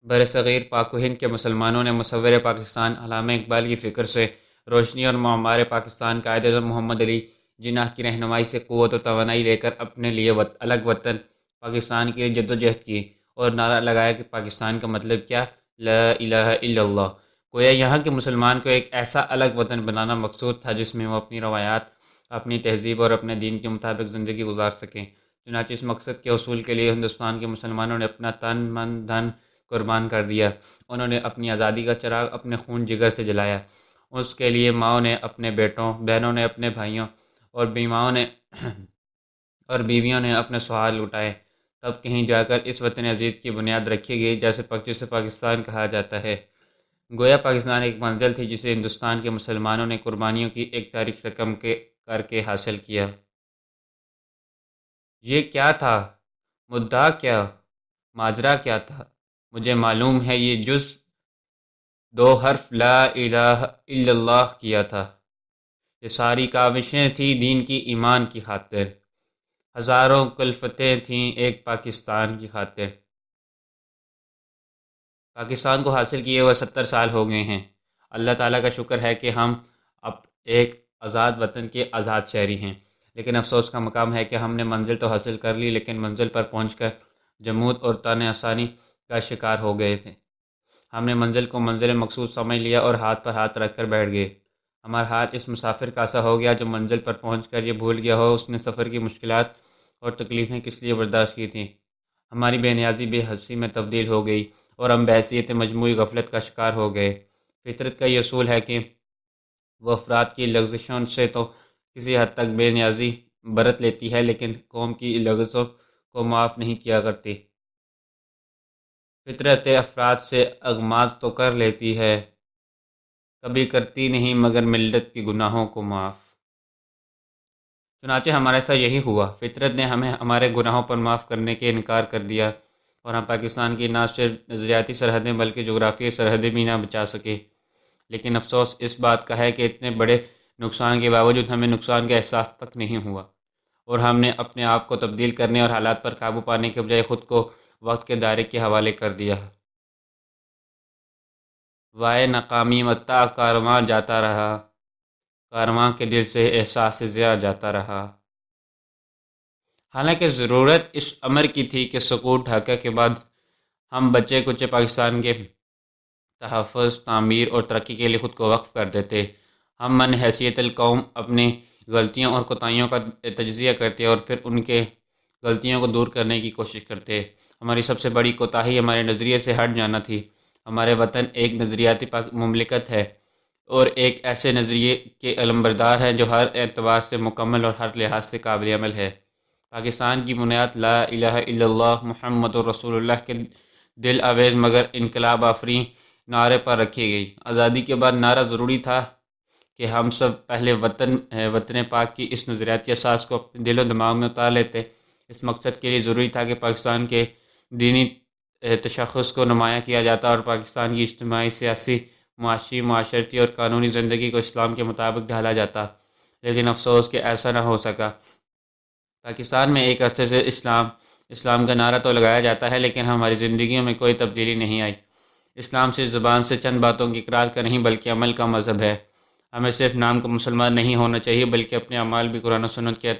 برصغیر پاک و ہند کے مسلمانوں نے مصور پاکستان علامہ اقبال کی فکر سے روشنی اور معمار پاکستان قائد اعظم محمد علی جناح کی رہنمائی سے قوت و توانائی لے کر اپنے لیے الگ وطن پاکستان کے لیے جدوجہد کی اور نعرہ لگایا کہ پاکستان کا مطلب کیا، لا الہ الا اللہ۔ گویا یہاں کے مسلمان کو ایک ایسا الگ وطن بنانا مقصود تھا جس میں وہ اپنی روایات، اپنی تہذیب اور اپنے دین کے مطابق زندگی گزار سکیں۔ چنانچہ اس مقصد کے حصول کے لیے ہندوستان کے مسلمانوں نے اپنا تن من دھن قربان کر دیا۔ انہوں نے اپنی آزادی کا چراغ اپنے خون جگر سے جلایا۔ اس کے لیے ماؤں نے اپنے بیٹوں، بہنوں نے اپنے بھائیوں اور بیویوں نے اپنے سہار لٹائے۔ تب کہیں جا کر اس وطن عزیز کی بنیاد رکھی گئی جسے پاکستان کہا جاتا ہے۔ گویا پاکستان ایک منزل تھی جسے ہندوستان کے مسلمانوں نے قربانیوں کی ایک تاریخ رقم کر کے حاصل کیا۔ یہ کیا تھا؟ مدعا کیا؟ ماجرا کیا تھا؟ مجھے معلوم ہے یہ جز دو حرف لا الہ الا اللہ کیا تھا۔ یہ ساری کاوشیں تھیں دین کی، ایمان کی خاطر۔ ہزاروں کلفتیں تھیں ایک پاکستان کی خاطر۔ پاکستان کو حاصل کیے ہوئے 70 سال ہو گئے ہیں۔ اللہ تعالیٰ کا شکر ہے کہ ہم اب ایک آزاد وطن کے آزاد شہری ہیں، لیکن افسوس کا مقام ہے کہ ہم نے منزل تو حاصل کر لی، لیکن منزل پر پہنچ کر جمود اور طعن آسانی کا شکار ہو گئے تھے۔ ہم نے منزل کو منزل مقصود سمجھ لیا اور ہاتھ پر ہاتھ رکھ کر بیٹھ گئے۔ ہمارا حال اس مسافر کا سا ہو گیا جو منزل پر پہنچ کر یہ بھول گیا ہو اس نے سفر کی مشکلات اور تکلیفیں کس لیے برداشت کی تھیں۔ ہماری بے نیازی بے حسی میں تبدیل ہو گئی اور ہم بحیثیت مجموعی غفلت کا شکار ہو گئے۔ فطرت کا یہ اصول ہے کہ وہ افراد کی لغزشوں سے تو کسی حد تک بے نیازی برت لیتی ہے، لیکن قوم کی لغزشوں کو معاف نہیں کیا کرتی۔ فطرت افراد سے اغماض تو کر لیتی ہے، کبھی کرتی نہیں مگر ملت کے گناہوں کو معاف۔ چنانچہ ہمارے ساتھ یہی ہوا۔ فطرت نے ہمیں ہمارے گناہوں پر معاف کرنے کے انکار کر دیا اور ہم پاکستان کی نہ صرف نظریاتی سرحدیں بلکہ جغرافیائی سرحدیں بھی نہ بچا سکے۔ لیکن افسوس اس بات کا ہے کہ اتنے بڑے نقصان کے باوجود ہمیں نقصان کا احساس تک نہیں ہوا، اور ہم نے اپنے آپ کو تبدیل کرنے اور حالات پر قابو پانے کے بجائے خود کو وقت کے دائرے کے حوالے کر دیا۔ وائے ناکامی متا کارواں جاتا رہا، کارواں کے دل سے احساس ضیاء جاتا رہا۔ حالانکہ ضرورت اس امر کی تھی کہ سقوط ڈھاکہ کے بعد ہم بچے کچے پاکستان کے تحفظ، تعمیر اور ترقی کے لیے خود کو وقف کر دیتے۔ ہم من حیثیت القوم اپنی غلطیوں اور کوتاہیوں کا تجزیہ کرتے اور پھر ان کے غلطیوں کو دور کرنے کی کوشش کرتے۔ ہماری سب سے بڑی کوتاہی ہمارے نظریے سے ہٹ جانا تھی۔ ہمارے وطن ایک نظریاتی مملکت ہے اور ایک ایسے نظریے کے علمبردار ہے جو ہر اعتبار سے مکمل اور ہر لحاظ سے قابل عمل ہے۔ پاکستان کی بنیاد لا الہ الا اللہ محمد رسول اللہ کے دل آویز مگر انقلاب آفریں نعرے پر رکھی گئی۔ آزادی کے بعد نعرہ ضروری تھا کہ ہم سب پہلے وطن پاک کی اس نظریاتی اساس کو اپنے دل و دماغ میں اتار لیتے۔ اس مقصد کے لیے ضروری تھا کہ پاکستان کے دینی تشخص کو نمایاں کیا جاتا اور پاکستان کی اجتماعی، سیاسی، معاشی، معاشرتی اور قانونی زندگی کو اسلام کے مطابق ڈھالا جاتا، لیکن افسوس کہ ایسا نہ ہو سکا۔ پاکستان میں ایک عرصے سے اسلام کا نعرہ تو لگایا جاتا ہے، لیکن ہماری زندگیوں میں کوئی تبدیلی نہیں آئی۔ اسلام صرف زبان سے چند باتوں کی اقرار کا نہیں بلکہ عمل کا مذہب ہے۔ ہمیں صرف نام کو مسلمان نہیں ہونا چاہیے بلکہ اپنے اعمال بھی قرآن و سنت کے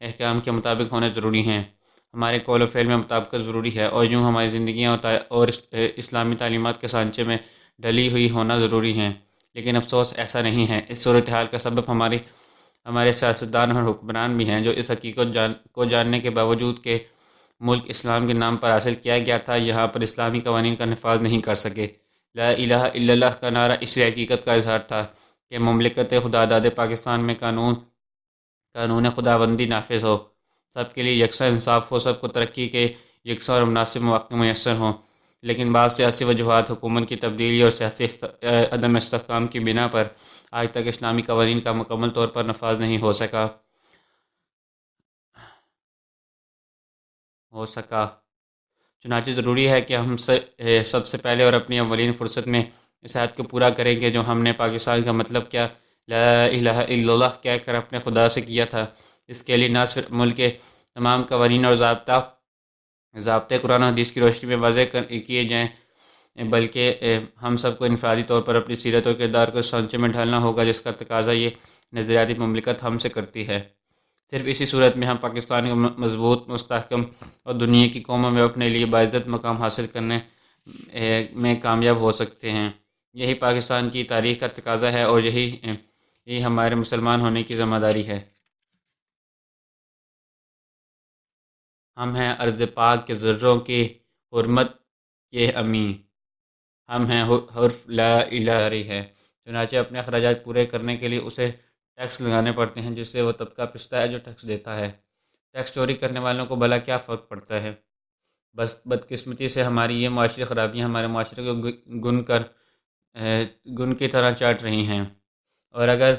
احکام کے مطابق ہونے ضروری ہیں۔ ہمارے قول و فعل میں مطابقت ضروری ہے، اور یوں ہماری زندگیاں اور اسلامی تعلیمات کے سانچے میں ڈلی ہوئی ہونا ضروری ہیں۔ لیکن افسوس ایسا نہیں ہے۔ اس صورتحال کا سبب ہمارے سیاستدان اور حکمران بھی ہیں جو اس حقیقت کو جاننے کے باوجود کہ ملک اسلام کے نام پر حاصل کیا گیا تھا، یہاں پر اسلامی قوانین کا نفاذ نہیں کر سکے۔ لا الہ الا اللہ کا نعرہ اسی حقیقت کا اظہار تھا کہ مملکت خدا داد پاکستان میں قانون خداوندی نافذ ہو، سب کے لیے یکساں انصاف ہو، سب کو ترقی کے یکساں اور مناسب مواقع میسر ہوں۔ لیکن بعض سیاسی وجوہات، حکومت کی تبدیلی اور سیاسی عدم استحکام کی بنا پر آج تک اسلامی قوانین کا مکمل طور پر نفاذ نہیں ہو سکا۔ چنانچہ ضروری ہے کہ ہم سب سے پہلے اور اپنی اولین فرصت میں اس عہد کو پورا کریں کہ جو ہم نے پاکستان کا مطلب کیا، لا الہ الا اللہ کہہ کر اپنے خدا سے کیا تھا، اس کے لیے نہ صرف ملک کے تمام قوانین اور ضابطے قرآن و حدیث کی روشنی میں واضح کیے جائیں بلکہ ہم سب کو انفرادی طور پر اپنی سیرت اور کردار کو سانچے میں ڈھالنا ہوگا، جس کا تقاضا یہ نظریاتی مملکت ہم سے کرتی ہے۔ صرف اسی صورت میں ہم پاکستان کو مضبوط، مستحکم اور دنیا کی قوموں میں اپنے لیے باعزت مقام حاصل کرنے میں کامیاب ہو سکتے ہیں۔ یہی پاکستان کی تاریخ کا تقاضا ہے اور یہی ہمارے مسلمان ہونے کی ذمہ داری ہے۔ ہم ہیں ارض پاک کے ذروں کی حرمت کے امین، ہم ہیں حرف لا الہ جاری ہے، چنانچہ اپنے اخراجات پورے کرنے کے لیے اسے ٹیکس لگانے پڑتے ہیں، جس سے وہ طبقہ پستا ہے جو ٹیکس دیتا ہے۔ ٹیکس چوری کرنے والوں کو بھلا کیا فرق پڑتا ہے؟ بس بدقسمتی سے ہماری یہ معاشی خرابیاں ہمارے معاشرے کو گن کی طرح چاٹ رہی ہیں، اور اگر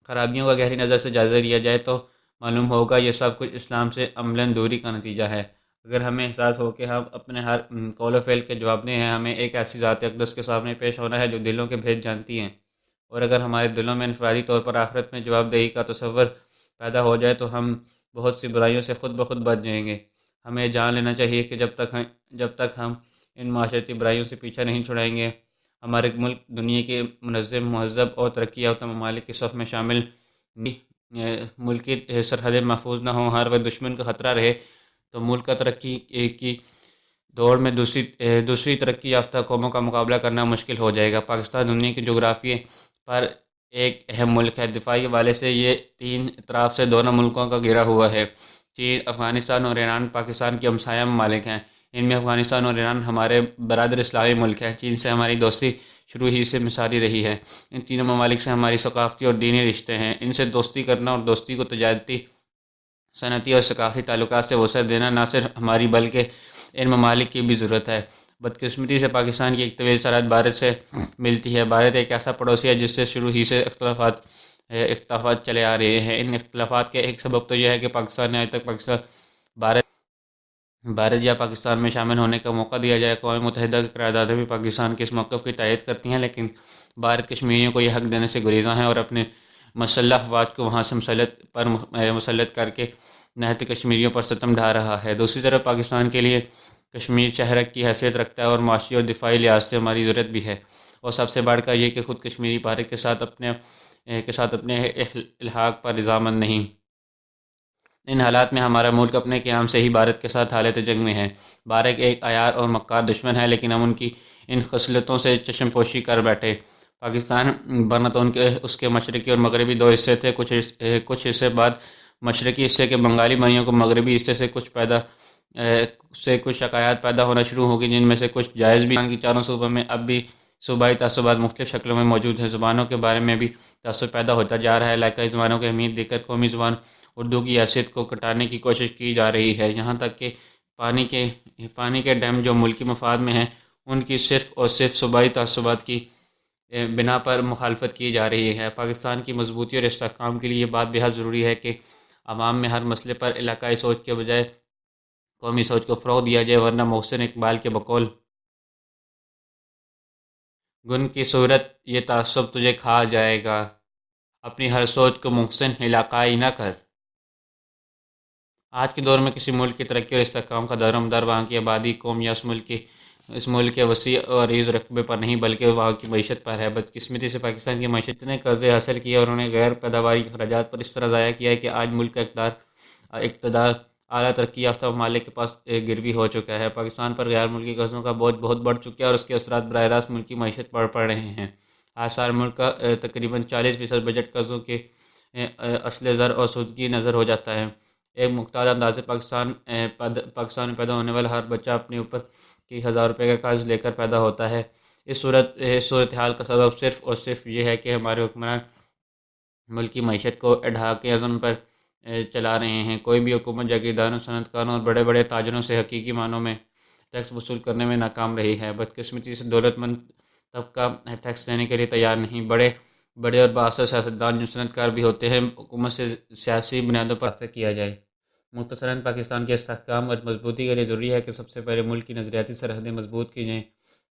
خرابیوں کا گہری نظر سے جائزہ لیا جائے تو معلوم ہوگا یہ سب کچھ اسلام سے عملاً دوری کا نتیجہ ہے۔ اگر ہمیں احساس ہو کہ ہم اپنے ہر قول و فعل کے جواب دہ ہیں، ہمیں ایک ایسی ذات اقدس کے سامنے پیش ہونا ہے جو دلوں کے بھید جانتی ہیں، اور اگر ہمارے دلوں میں انفرادی طور پر آخرت میں جواب دہی کا تصور پیدا ہو جائے تو ہم بہت سی برائیوں سے خود بخود بچ جائیں گے۔ ہمیں جان لینا چاہیے کہ جب تک ہم ان معاشرتی برائیوں سے پیچھا نہیں چھڑائیں گے، ہمارے ملک دنیا کے منظم، مہذب اور ترقی یافتہ ممالک کی صف میں شامل ملک کی سرحدیں محفوظ نہ ہوں، ہر وقت دشمن کا خطرہ رہے، تو ملک کا ترقی کی دوڑ میں دوسری ترقی یافتہ قوموں کا مقابلہ کرنا مشکل ہو جائے گا۔ پاکستان دنیا کے جغرافیے پر ایک اہم ملک ہے۔ دفاعی حوالے سے یہ تین اطراف سے دونوں ملکوں کا گھرا ہوا ہے۔ چین، افغانستان اور ایران پاکستان کے ہمسایہ ممالک ہیں۔ ان میں افغانستان اور ایران ہمارے برادر اسلامی ملک ہیں۔ چین سے ہماری دوستی شروع ہی سے مثالی رہی ہے۔ ان تینوں ممالک سے ہماری ثقافتی اور دینی رشتے ہیں۔ ان سے دوستی کرنا اور دوستی کو تجارتی، صنعتی اور ثقافتی تعلقات سے وسعت دینا نہ صرف ہماری بلکہ ان ممالک کی بھی ضرورت ہے۔ بدقسمتی سے پاکستان کی ایک طویل سرحد بھارت سے ملتی ہے۔ بھارت ایک ایسا پڑوسی ہے جس سے شروع ہی سے اختلافات چلے آ رہے ہیں۔ ان اختلافات کے ایک سبب تو یہ ہے کہ پاکستان نے آج تک بھارت یا پاکستان میں شامل ہونے کا موقع دیا جائے۔ اقوام متحدہ کی قراردادیں بھی پاکستان کے اس موقف کی تائید کرتی ہیں، لیکن بھارت کشمیریوں کو یہ حق دینے سے گریزاں ہے اور اپنے مسلح افواج کو وہاں سے مسلط کر کے نہایت کشمیریوں پر ستم ڈھا رہا ہے۔ دوسری طرف پاکستان کے لیے کشمیر شہرک کی حیثیت رکھتا ہے اور معاشی اور دفاعی لحاظ سے ہماری ضرورت بھی ہے، اور سب سے بڑھ کر یہ کہ خود کشمیری بھارت کے ساتھ اپنے الحاق پر رضامند نہیں۔ ان حالات میں ہمارا ملک اپنے قیام سے ہی بھارت کے ساتھ حالت جنگ میں ہے۔ بھارت ایک عیار اور مکار دشمن ہے، لیکن ہم ان خصلتوں سے چشم پوشی کر بیٹھے۔ پاکستان ورنہ تو اس کے مشرقی اور مغربی دو حصے تھے۔ کچھ حصے بعد مشرقی حصے کے بنگالی بھائیوں کو مغربی حصے سے کچھ شکایات پیدا ہونا شروع ہوگی، جن میں سے کچھ جائز بھی۔ پاکستان کی چاروں صوبوں میں اب بھی صوبائی تعصبات مختلف شکلوں میں موجود ہیں۔ زبانوں کے بارے میں بھی تعصب پیدا ہوتا جا رہا ہے۔ علاقائی زبانوں کی اہمیت دے کر قومی زبان اردو کی حیثیت کو کٹانے کی کوشش کی جا رہی ہے، یہاں تک کہ پانی کے ڈیم جو ملکی مفاد میں ہیں ان کی صرف اور صرف صوبائی تعصبات کی بنا پر مخالفت کی جا رہی ہے۔ پاکستان کی مضبوطی اور استحکام کے لیے یہ بات بہت ضروری ہے کہ عوام میں ہر مسئلے پر علاقائی سوچ کے بجائے قومی سوچ کو فروغ دیا جائے، ورنہ محسن اقبال کے بقول گن کی صورت یہ تعصب تجھے کھا جائے گا، اپنی ہر سوچ کو محسن علاقائی نہ کر۔ آج کے دور میں کسی ملک کی ترقی اور استحکام کا دار و مدار وہاں کی آبادی، قوم یا اس ملک کے وسیع اور عریض رقبے پر نہیں بلکہ وہاں کی معیشت پر ہے۔ بدقسمتی سے پاکستان کی معیشت نے قرضے حاصل کیے اور انہیں غیر پیداواری اخراجات پر اس طرح ضائع کیا ہے کہ آج ملک کا اقتدار اعلیٰ ترقی یافتہ ممالک کے پاس گروی ہو چکا ہے۔ پاکستان پر غیر ملکی قرضوں کا بوجھ بہت بڑھ چکا ہے اور اس کے اثرات براہ راست ملک کی معیشت پر پڑ رہے ہیں۔ آج سال ملک کا تقریباً 40% بجٹ قرضوں کے اصل زر اور سودگی نظر ہو جاتا ہے۔ ایک مختار اندازے پاکستان میں پیدا ہونے والا ہر بچہ اپنے اوپر کی 1000 روپے کا قرض لے کر پیدا ہوتا ہے۔ اس صورتحال کا سبب صرف اور صرف یہ ہے کہ ہمارے حکمران ملک کی معیشت کو اڈھاکے عزم پر چلا رہے ہیں۔ کوئی بھی حکومت جاگیرداروں، صنعت کاروں اور بڑے بڑے تاجروں سے حقیقی معنوں میں ٹیکس وصول کرنے میں ناکام رہی ہے۔ بدقسمتی سے دولت مند طبقہ ٹیکس دینے کے لیے تیار نہیں۔ بڑے اور بااثر سیاستدان جو صنعت کار بھی ہوتے ہیں، حکومت سے سیاسی بنیادوں پر رابطہ کیا جائے۔ مختصراً پاکستان کے استحکام اور مضبوطی کے لیے ضروری ہے کہ سب سے پہلے ملک کی نظریاتی سرحدیں مضبوط کی جائیں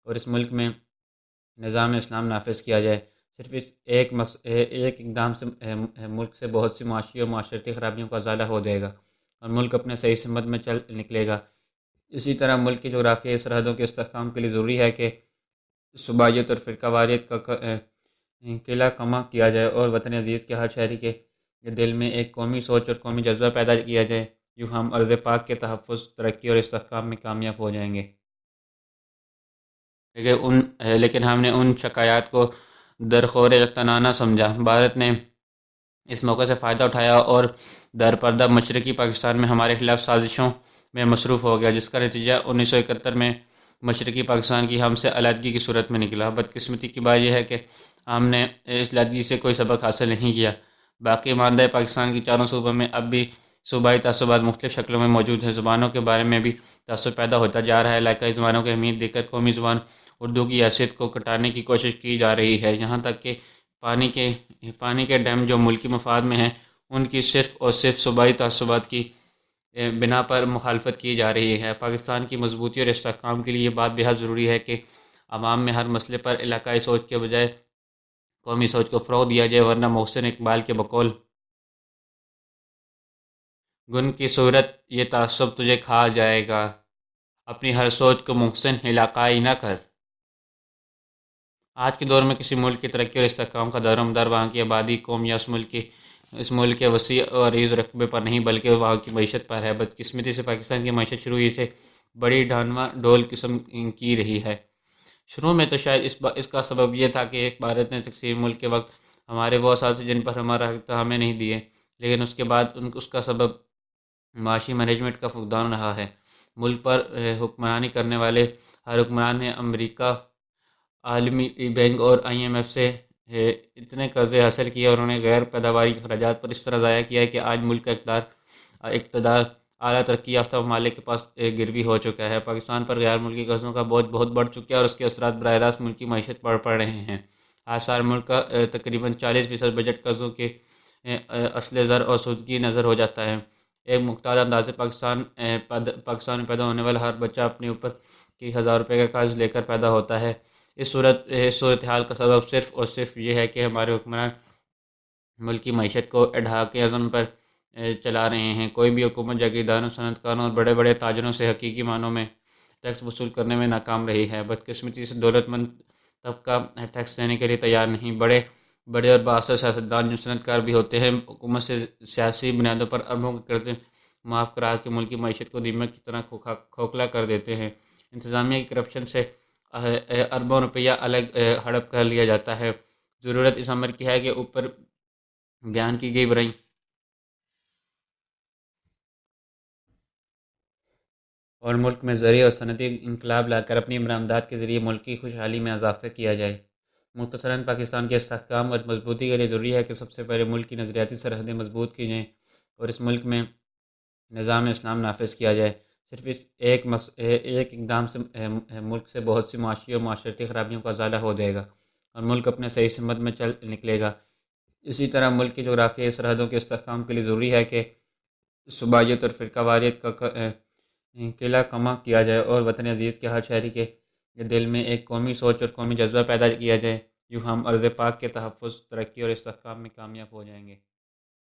اور اس ملک میں نظام اسلام نافذ کیا جائے۔ صرف اس ایک اقدام سے ملک سے بہت سی معاشی اور معاشرتی خرابیوں کا ازالہ ہو جائے گا اور ملک اپنے صحیح سمت میں چل نکلے گا۔ اسی طرح ملک کی جغرافیائی سرحدوں کے استحکام کے لیے ضروری ہے کہ صوبائیت اور فرقہ واریت کا قلعہ کما کیا جائے اور وطن عزیز کے ہر شہری کے دل میں ایک قومی سوچ اور قومی جذبہ پیدا کیا جائے۔ یوں ہم ارض پاک کے تحفظ، ترقی اور استحکام میں کامیاب ہو جائیں گے۔ لیکن ہم نے ان شکایات کو درخور اقتناع نہ سمجھا۔ بھارت نے اس موقع سے فائدہ اٹھایا اور در پردہ مشرقی پاکستان میں ہمارے خلاف سازشوں میں مصروف ہو گیا، جس کا نتیجہ 1971 میں مشرقی پاکستان کی ہم سے علیحدگی کی صورت میں نکلا۔ بدقسمتی کی بات یہ ہے کہ ہم نے اس علیحدگی سے کوئی سبق حاصل نہیں کیا۔ باقی ماندہ پاکستان کی چاروں صوبوں میں اب بھی صوبائی تعصبات مختلف شکلوں میں موجود ہیں۔ زبانوں کے بارے میں بھی تعصب پیدا ہوتا جا رہا ہے۔ علاقائی زبانوں کی اہمیت دے کر قومی زبان اردو کی حیثیت کو کٹانے کی کوشش کی جا رہی ہے، یہاں تک کہ پانی کے ڈیم جو ملکی مفاد میں ہیں ان کی صرف اور صرف صوبائی تعصبات کی بنا پر مخالفت کی جا رہی ہے۔ پاکستان کی مضبوطی اور استحکام کے لیے یہ بات بہت ضروری ہے کہ عوام میں ہر مسئلے پر علاقائی سوچ کے بجائے قومی سوچ کو فروغ دیا جائے، ورنہ محسن اقبال کے بقول گن کی صورت یہ تعصب تجھے کھا جائے گا، اپنی ہر سوچ کو محسن علاقائی نہ کر۔ آج کے دور میں کسی ملک کی ترقی اور استحکام کا دار و مدار وہاں کی آبادی، قوم یا اس ملک کے وسیع اور عریض رقبے پر نہیں بلکہ وہاں کی معیشت پر ہے۔ بدقسمتی سے پاکستان کی معیشت شروع ہی سے بڑی ڈھانواں ڈول قسم کی رہی ہے۔ شروع میں تو شاید اس کا سبب یہ تھا کہ ایک بھارت نے تقسیم ملک کے وقت ہمارے وہ اساتذہ جن پر ہمارا حق تھا ہمیں نہیں دیے، لیکن اس کے بعد اس کا سبب معاشی مینجمنٹ کا فقدان رہا ہے۔ ملک پر حکمرانی کرنے والے ہر حکمران نے امریکہ، عالمی بینک اور IMF سے اتنے قرضے حاصل کیے اور انہیں غیر پیداواری اخراجات پر اس طرح ضائع کیا ہے کہ آج ملک کا اقتدار اعلیٰ ترقی یافتہ ممالک کے پاس گروی ہو چکا ہے۔ پاکستان پر غیر ملکی قرضوں کا بوجھ بہت بڑھ چکا ہے اور اس کے اثرات براہ راست ملک کی معیشت پر پڑ رہے ہیں۔ آج سال ملک کا تقریباً 40% بجٹ قرضوں کے اصل زر اور سودگی نظر ہو جاتا ہے۔ ایک مختار اندازے پاکستان میں پیدا ہونے والا ہر بچہ اپنے اوپر کی 1000 روپے کا قرض لے کر پیدا ہوتا ہے۔ اس صورتحال کا سبب صرف اور صرف یہ ہے کہ ہمارے حکمران ملک کی معیشت کو اڈھاکے عزم پر چلا رہے ہیں۔ کوئی بھی حکومت جاگیرداروں، صنعت کاروں اور بڑے بڑے تاجروں سے حقیقی معنوں میں ٹیکس وصول کرنے میں ناکام رہی ہے۔ بدقسمتی سے دولت مند طبقہ ٹیکس دینے کے لیے تیار نہیں۔ بڑے اور بااثر سیاستدان جو صنعت کار بھی ہوتے ہیں حکومت سے سیاسی بنیادوں پر اربوں کے قرضے معاف کرا کے ملک کی معیشت کو دیمک کی طرح کھوکھلا کر دیتے ہیں۔ انتظامیہ کی کرپشن سے اربوں روپیہ الگ ہڑپ کر لیا جاتا ہے۔ ضرورت اس امر کی ہے کہ اوپر بیان کی گئی برائی اور ملک میں زرعی اور صنعتی انقلاب لا کر اپنی برآمدات کے ذریعے ملک کی خوشحالی میں اضافہ کیا جائے۔ مختصراً پاکستان کے استحکام اور مضبوطی کے لیے ضروری ہے کہ سب سے پہلے ملک کی نظریاتی سرحدیں مضبوط کی جائیں اور اس ملک میں نظام اسلام نافذ کیا جائے۔ صرف اس ایک اقدام سے ملک سے بہت سی معاشی اور معاشرتی خرابیوں کا ازالہ ہو جائے گا اور ملک اپنے صحیح سمت میں چل نکلے گا۔ اسی طرح ملک کی جغرافیائی سرحدوں کے استحکام کے لیے ضروری ہے کہ صوبائیت اور فرقہ واریت کا قلعہ کما کیا جائے اور وطن عزیز کے ہر شہری کے دل میں ایک قومی سوچ اور قومی جذبہ پیدا کیا جائے۔ یوں ہم ارض پاک کے تحفظ، ترقی اور استحکام میں کامیاب ہو جائیں گے۔